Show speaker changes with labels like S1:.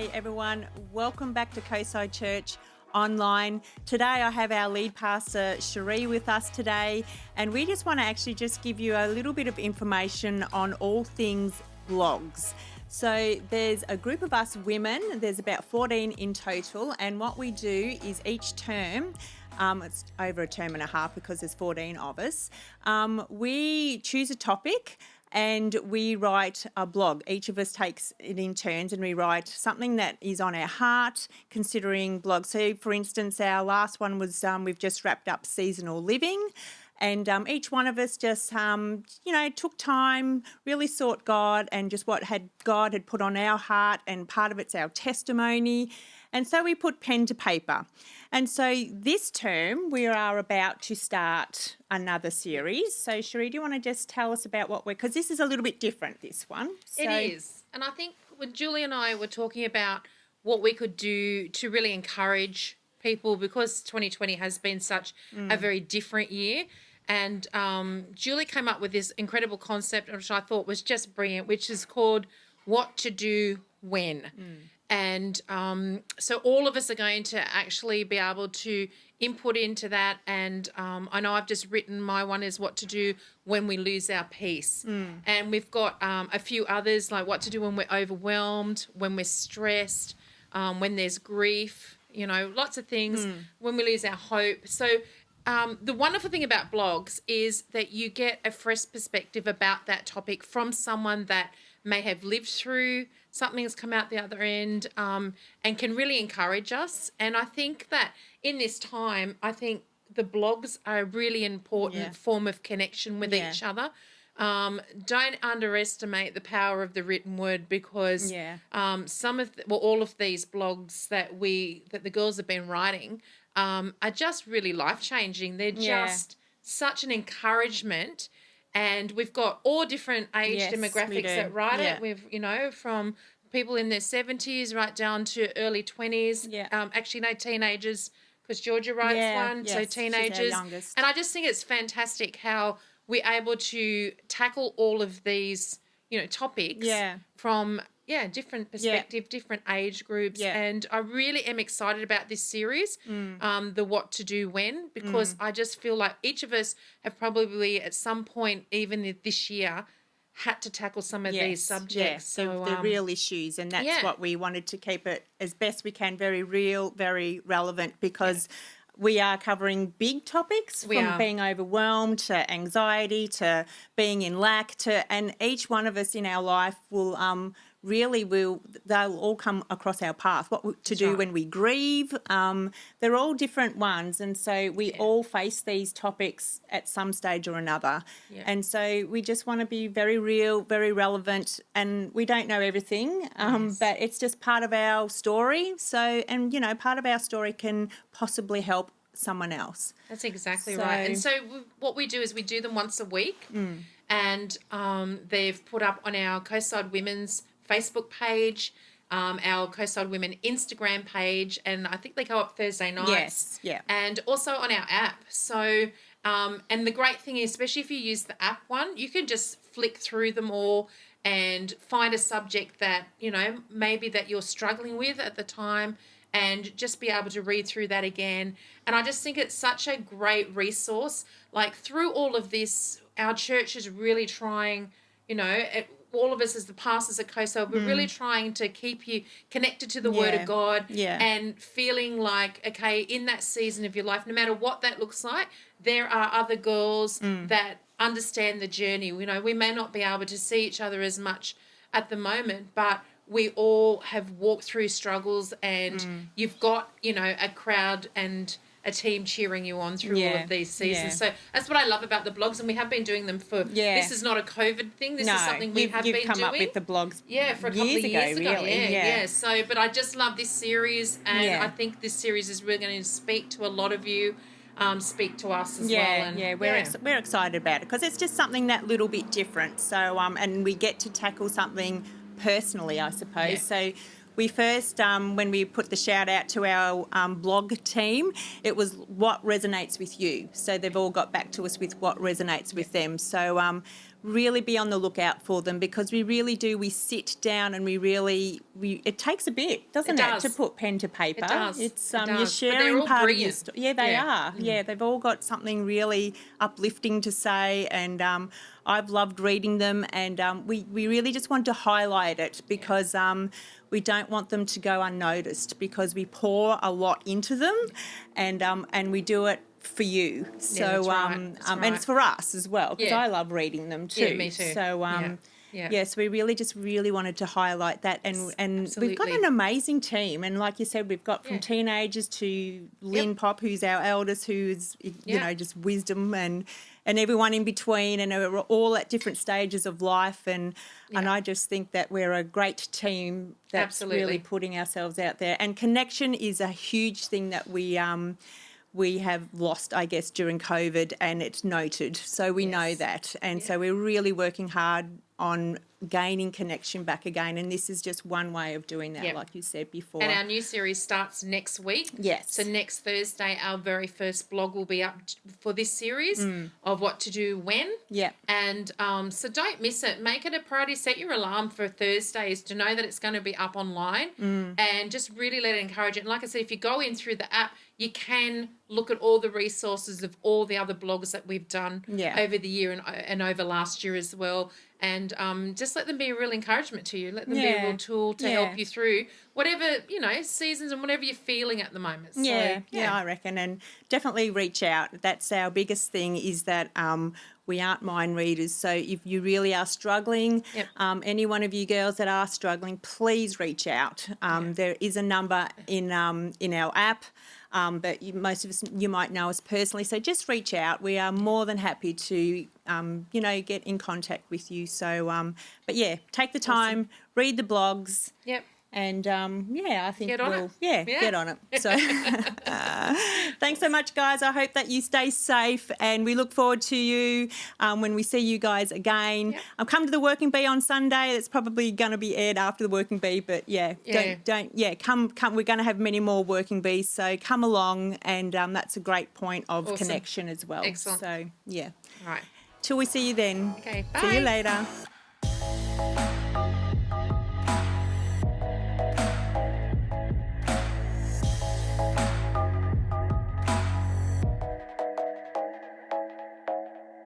S1: Hey everyone, welcome back to Coastside Church Online. Today I have our lead pastor Sheree with us today, and we just want to actually just give you a little bit of information on all things blogs. So there's a group of us women, there's about 14 in total, and what we do is each term, it's over a term and a half because there's 14 of us, we choose a topic and we write a blog. Each of us takes it in turns and we write something that is on our heart, considering blogs. So, for instance, our last one was we've just wrapped up seasonal living. And each one of us just, took time, really sought God and just what God had put on our heart, and part of it's our testimony. And so we put pen to paper. And so this term we are about to start another series. So Sheree, do you want to just tell us about because this is a little bit different, this one.
S2: It is. And I think when Julie and I were talking about what we could do to really encourage people, because 2020 has been such a very different year. And Julie came up with this incredible concept, which I thought was just brilliant, which is called What to Do When. And so all of us are going to actually be able to input into that. And I know I've just written my one is what to do when we lose our peace. And we've got a few others, like what to do when we're overwhelmed, when we're stressed, when there's grief, lots of things, when we lose our hope. So the wonderful thing about blogs is that you get a fresh perspective about that topic from someone that may have lived through something that's come out the other end, and can really encourage us. And I think that in this time, I think the blogs are a really important form of connection with each other. Don't underestimate the power of the written word, because all of these blogs that the girls have been writing are just really life-changing. They're just such an encouragement. And we've got all different age demographics that write it. We've, from people in their 70s right down to early 20s. Actually, no, teenagers, because Georgia writes one, so teenagers.
S1: She's our youngest.
S2: And I just think it's fantastic how we're able to tackle all of these, topics from different perspective, different age groups. And I really am excited about this series, the What to Do When, because I just feel like each of us have probably at some point, even this year, had to tackle some of these subjects.
S1: So the real issues, and that's what we wanted to keep it as best we can, very real, very relevant, because we are covering big topics, from being overwhelmed to anxiety to being in lack and each one of us in our life will they'll all come across our path. What to do when we grieve. They're all different ones, and so we all face these topics at some stage or another. And so we just want to be very real, very relevant, and we don't know everything, but it's just part of our story. So, and part of our story can possibly help someone else.
S2: That's exactly right. And so what we do is we do them once a week, and they've put up on our Coastside Women's Facebook page, our Coastside Women Instagram page, and I think they go up Thursday nights. And also on our app. So, and the great thing is, especially if you use the app one, you can just flick through them all and find a subject that, maybe that you're struggling with at the time, and just be able to read through that again. And I just think it's such a great resource. Like, through all of this, our church is really trying, all of us as the pastors at Coastside, we're really trying to keep you connected to the Word of God, and feeling like, okay, in that season of your life, no matter what that looks like, there are other girls that understand the journey. We may not be able to see each other as much at the moment, but we all have walked through struggles, and you've got, a crowd and a team cheering you on through all of these seasons. So that's what I love about the blogs, and we have been doing them for, this is not a COVID thing, this is something we have been doing.
S1: You've come up with the blogs
S2: for a couple of years ago.
S1: Really.
S2: So, but I just love this series, and I think this series is really going to speak to a lot of you, speak to us as well. And
S1: we're excited about it, because it's just something that little bit different. So, and we get to tackle something personally, I suppose. So we first, when we put the shout out to our blog team, it was what resonates with you. So they've all got back to us with what resonates with them. So really be on the lookout for them, because we really do. We sit down and it takes a bit, doesn't it, to put pen to paper.
S2: It does.
S1: It's
S2: It
S1: you're
S2: does.
S1: sharing
S2: all
S1: part
S2: brilliant.
S1: of your story. Yeah, they are. Yeah, they've all got something really uplifting to say, and I've loved reading them, and we really just want to highlight it, because we don't want them to go unnoticed, because we pour a lot into them, and we do it for you. So
S2: that's right. That's
S1: and it's for us as well, because
S2: Yeah.
S1: I love reading them too.
S2: Yeah, me too.
S1: So yes, we really wanted to highlight that, and we've got
S2: Absolutely.
S1: an amazing team, and like you said, we've got from teenagers to Lynn Pop, who's our eldest, who's just wisdom, and everyone in between, and we're all at different stages of life, and I just think that we're a great team that's really putting ourselves out there, and connection is a huge thing that we have lost, I guess, during COVID, and it's noted. So we know that. And so we're really working hard on gaining connection back again. And this is just one way of doing that, like you said before.
S2: And our new series starts next week.
S1: Yes.
S2: So next Thursday, our very first blog will be up for this series of what to do when.
S1: Yeah.
S2: And so don't miss it. Make it a priority. Set your alarm for Thursdays to know that it's going to be up online, and just really let it encourage it. And like I said, if you go in through the app, you can look at all the resources of all the other blogs that we've done over the year and over last year as well. And just let them be a real encouragement to you. Let them be a real tool to help you through whatever, seasons and whatever you're feeling at the moment. So,
S1: I reckon. And definitely reach out. That's our biggest thing, is that we aren't mind readers. So if you really are struggling, any one of you girls that are struggling, please reach out. There is a number in our app. But most of us, you might know us personally, so just reach out. We are more than happy to, get in contact with you. So, but take the time, read the blogs.
S2: Yep.
S1: And, I think
S2: Get on it.
S1: Get on it. So thanks so much, guys. I hope that you stay safe, and we look forward to you when we see you guys again. I'll come to the Working Bee on Sunday. It's probably going to be aired after the Working Bee, but come. We're going to have many more Working Bees, so come along, and that's a great point of connection as well.
S2: Excellent.
S1: So,
S2: All right.
S1: Till we see you then.
S2: Okay, bye.
S1: See you later.